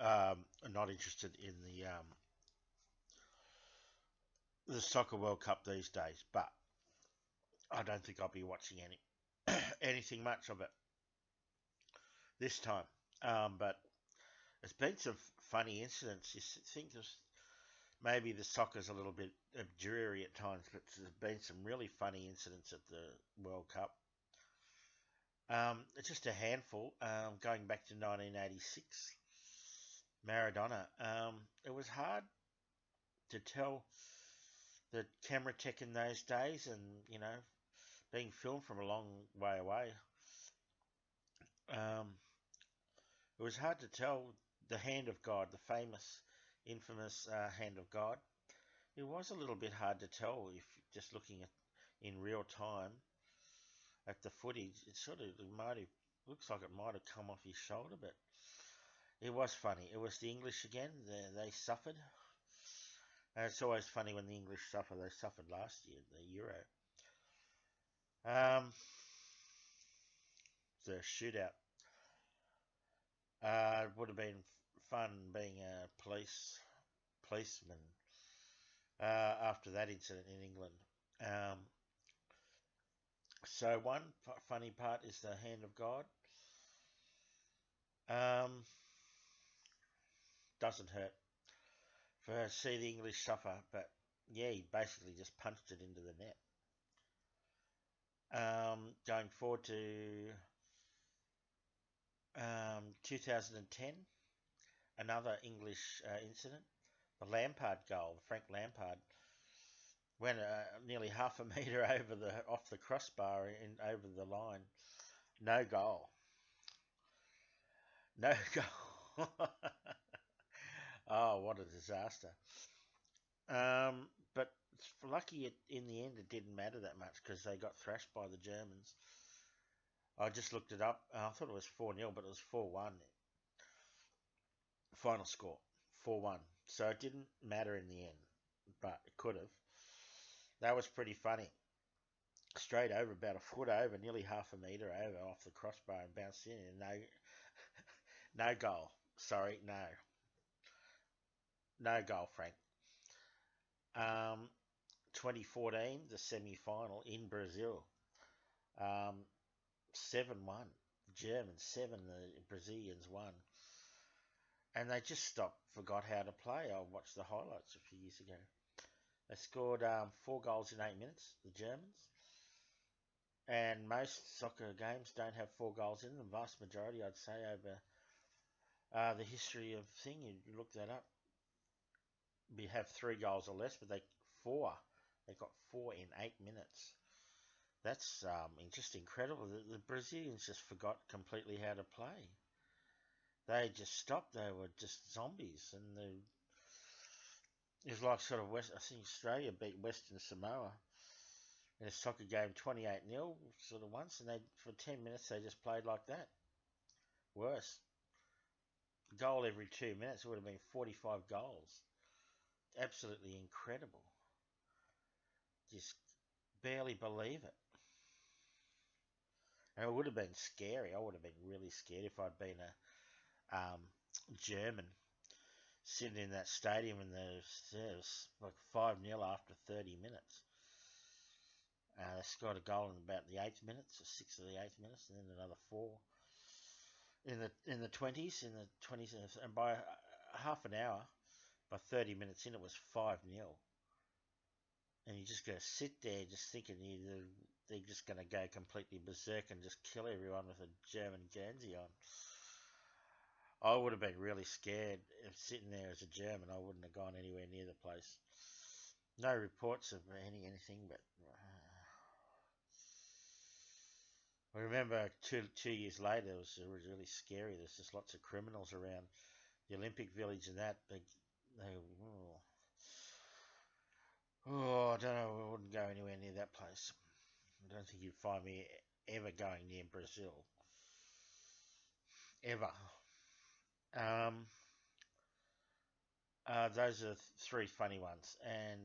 Not interested in the Soccer World Cup these days, but I don't think I'll be watching anything much of it this time. But there's been some funny incidents. You think maybe the soccer's a little bit dreary at times, but there's been some really funny incidents at the World Cup. It's just a handful. Going back to 1986, Maradona. It was hard to tell the camera tech in those days, and being filmed from a long way away. Um, it was hard to tell the hand of God, the famous, infamous hand of God. It was a little bit hard to tell if just looking at in real time at the footage. It might have looks like it might have come off his shoulder, but it was funny. It was the English again. They suffered. And it's always funny when the English suffer. They suffered last year, the Euro. The shootout. It would have been fun being a policeman after that incident in England. Um, so one funny part is the hand of God. Um, doesn't hurt for see the English suffer, but yeah, he basically just punched it into the net. Going forward to 2010, another English incident, the Lampard goal, Frank Lampard went nearly half a metre over the off the crossbar and over the line. No goal. No goal. Oh, what a disaster. But it's lucky in the end it didn't matter that much because they got thrashed by the Germans. I just looked it up. I thought it was 4-0, but it was 4-1. Final score 4-1. So it didn't matter in the end, but it could have. That was pretty funny. Straight over, about a foot over, nearly half a metre over off the crossbar and bounced in. And no goal. Sorry, no goal, Frank. Um, 2014, the semi-final in Brazil. 7-1. Germans 7, the Brazilians 1. And they just forgot how to play. I watched the highlights a few years ago. They scored 4 goals in 8 minutes, the Germans. And most soccer games don't have 4 goals in them. The vast majority, I'd say, over the history of thing, you look that up, we have 3 goals or less, but they got 4 in 8 minutes. That's just incredible. The Brazilians just forgot completely how to play. They just stopped. They were just zombies, and it was like sort of I think Australia beat Western Samoa in a soccer game 28-0 sort of once, and they for 10 minutes they just played like that. Worse, goal every 2 minutes. It would have been 45 goals. Absolutely incredible. Just barely believe it. And it would have been scary. I would have been really scared if I'd been a German sitting in that stadium and there's like 5-0 after 30 minutes. They scored a goal in about the 8th minute, so 6 of the 8th minutes, and then another 4 in the 20s, and by half an hour, by 30 minutes in, it was 5-0. And you're just going to sit there just thinking they're just going to go completely berserk and just kill everyone with a German Guernsey on. I would have been really scared if sitting there as a German. I wouldn't have gone anywhere near the place. No reports of anything, but I remember two years later it was really scary. There's just lots of criminals around the Olympic Village and that. I don't know. I wouldn't go anywhere near that place. I don't think you'd find me ever going near Brazil. Ever. Um, those are three funny ones. And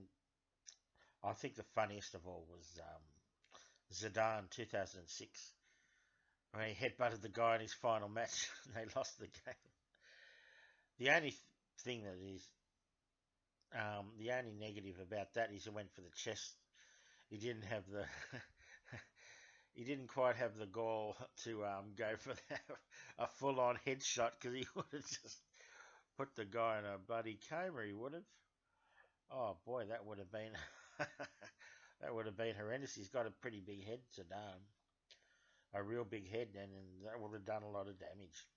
I think the funniest of all was Zidane 2006. When he headbutted the guy in his final match and they lost the game. The only thing that is the only negative about that is he went for the chest. He didn't have the he didn't quite have the gall to go for that, a full-on headshot, because he would have just put the guy in a bloody coma. He would have. Oh boy, that would have been that would have been horrendous. He's got a pretty big head, Saddam, a real big head, and that would have done a lot of damage.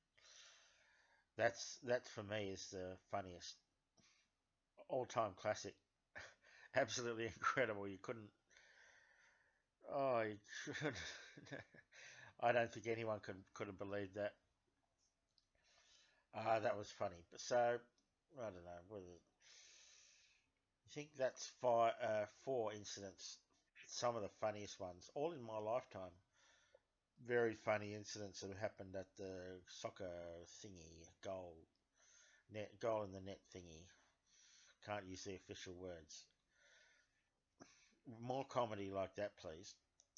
That for me is the funniest all-time classic. Absolutely incredible. You couldn't. Oh, you could. I don't think anyone could have believed that. That was funny. But so I don't know whether you think that's four incidents. Some of the funniest ones, all in my lifetime. Very funny incidents that have happened at the soccer thingy goal in the net thingy. Can't use the official words. More comedy like that, please.